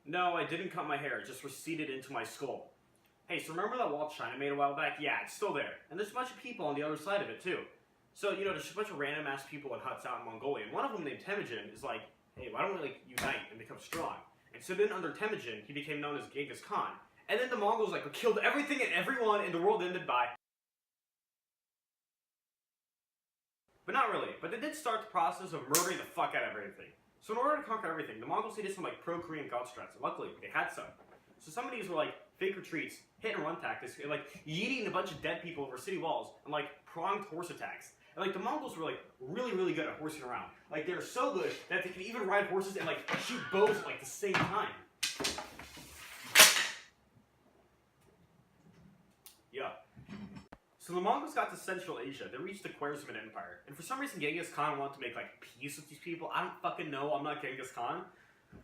No, I didn't cut my hair, it just receded into my skull. Hey, so remember that wall China made a while back? Yeah, it's still there. And there's a bunch of people on the other side of it, too. So, you know, there's a bunch of random ass people in huts out in Mongolia, and one of them named Temujin is like, hey, why don't we, like, unite and become strong? And so then under Temujin, he became known as Genghis Khan. And then the Mongols, like, killed everything and everyone, and the world ended by... But not really. But they did start the process of murdering the fuck out of everything. So in order to conquer everything, the Mongols needed some, like, pro-Korean god strats, and luckily, they had some. So some of these were, like, fake retreats, hit-and-run tactics, and, like, yeeting a bunch of dead people over city walls, and, like, pronged horse attacks. And, like, the Mongols were, like, really, really good at horsing around. Like, they were so good that they could even ride horses and, like, shoot bows at, like, the same time. Yeah. So the Mongols got to Central Asia. They reached the Khwarezmian Empire. And for some reason, Genghis Khan wanted to make, like, peace with these people. I don't fucking know. I'm not Genghis Khan.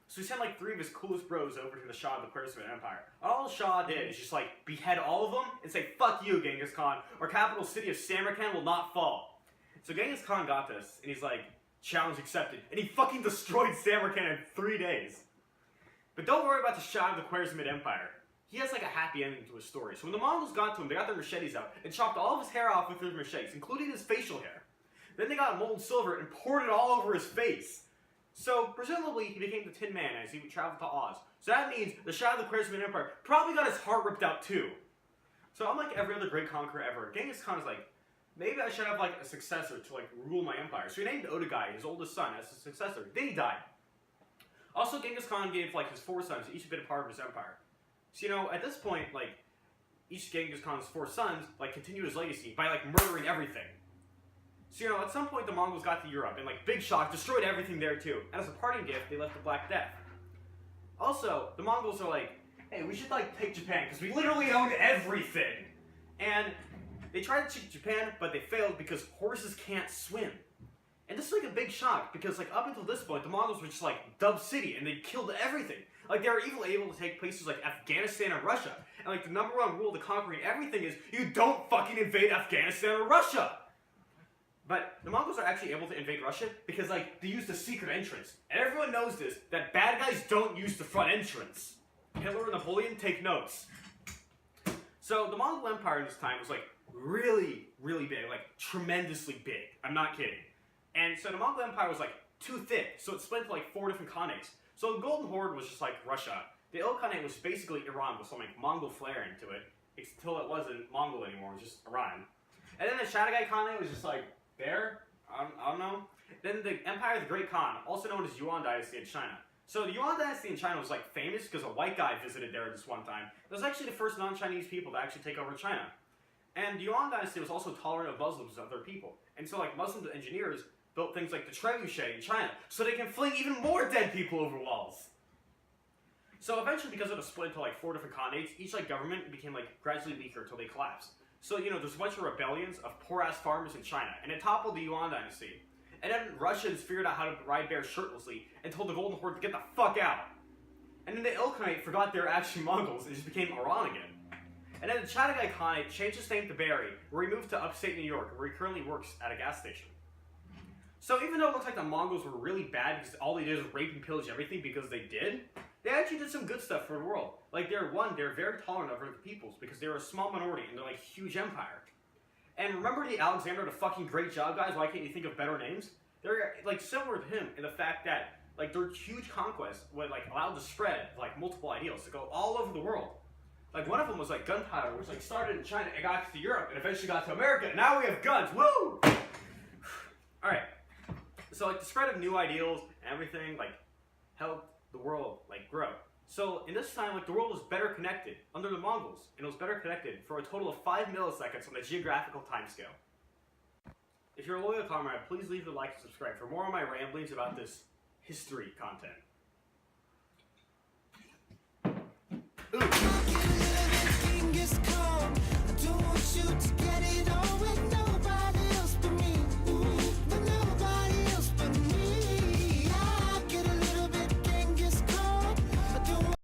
So he sent, like, 3 of his coolest bros over to the Shah of the Khwarezmian Empire. All the Shah did is just, like, behead all of them and say, fuck you, Genghis Khan. Our capital city of Samarkand will not fall. So Genghis Khan got this, and he's like, challenge accepted. And he fucking destroyed Samarkand in 3 days. But don't worry about the Shah of the Khwarezmian Empire. He has, like, a happy ending to his story. So when the Mongols got to him, they got their machetes out and chopped all of his hair off with their machetes, including his facial hair. Then they got molten silver and poured it all over his face. So, presumably, he became the Tin Man as he would travel to Oz. So that means the Shah of the Khwarezmian Empire probably got his heart ripped out too. So unlike every other great conqueror ever, Genghis Khan is like, maybe I should have, like, a successor to, like, rule my empire. So he named Odagai, his oldest son, as his successor. Then he died. Also, Genghis Khan gave, like, his 4 sons each been a part of his empire. So, you know, at this point, like, each Genghis Khan's 4 sons, like, continue his legacy by, like, murdering everything. So, you know, at some point the Mongols got to Europe, and, like, big shock, destroyed everything there, too. And as a parting gift, they left the Black Death. Also, the Mongols are like, hey, we should, like, take Japan, because we literally own everything. And they tried to take Japan, but they failed because horses can't swim. And this is, like, a big shock, because, like, up until this point, the Mongols were just, like, Dub City, and they killed everything. Like, they were even able to take places like Afghanistan and Russia. And, like, the #1 rule to conquering everything is, you don't fucking invade Afghanistan or Russia! But the Mongols are actually able to invade Russia because, like, they used a secret entrance. And everyone knows this, that bad guys don't use the front entrance. Hitler and Napoleon, take notes. So, the Mongol Empire in this time was, like, really, really big. Like, tremendously big. I'm not kidding. And so the Mongol Empire was, like, too thick, so it split into, like, 4 different khanates. So the Golden Horde was just, like, Russia. The Ilkhanate was basically Iran with some, like, Mongol flair into it. Until it wasn't Mongol anymore, it was just Iran. And then the Shadagate Khanate was just, like, there? I don't know. Then the Empire of the Great Khan, also known as Yuan Dynasty in China. So the Yuan Dynasty in China was, like, famous because a white guy visited there this one time. It was actually the first non-Chinese people to actually take over China. And the Yuan Dynasty was also tolerant of Muslims and other people. And so, like, Muslim engineers built things like the trebuchet in China, so they can fling even more dead people over walls. So eventually, because of the split into, like, 4 different khanates, each, like, government became, like, gradually weaker until they collapsed. So, you know, there's a bunch of rebellions of poor-ass farmers in China, and it toppled the Yuan Dynasty. And then Russians figured out how to ride bears shirtlessly and told the Golden Horde to get the fuck out. And then the Ilkhanate forgot they were actually Mongols and just became Iran again. And then the Chagatai Khanate changed his name to Barry, where he moved to upstate New York, where he currently works at a gas station. So even though it looks like the Mongols were really bad because all they did was rape and pillage everything because they did, they actually did some good stuff for the world. Like, they're very tolerant of other peoples because they're a small minority and they're, like, huge empire. And remember the Alexander the fucking Great Job guys? Why can't you think of better names? They're, like, similar to him in the fact that, like, their huge conquests would, like, allow to spread, like, multiple ideals to go all over the world. Like, one of them was, like, gunpowder, which, like, started in China and got to Europe and eventually got to America. And now we have guns. Woo! Alright. So, like, the spread of new ideals and everything, like, helped the world, like, grow. So, in this time, like, the world was better connected under the Mongols, and it was better connected for a total of 5 milliseconds on the geographical timescale. If you're a loyal comrade, please leave a like and subscribe for more of my ramblings about this history content. Ooh.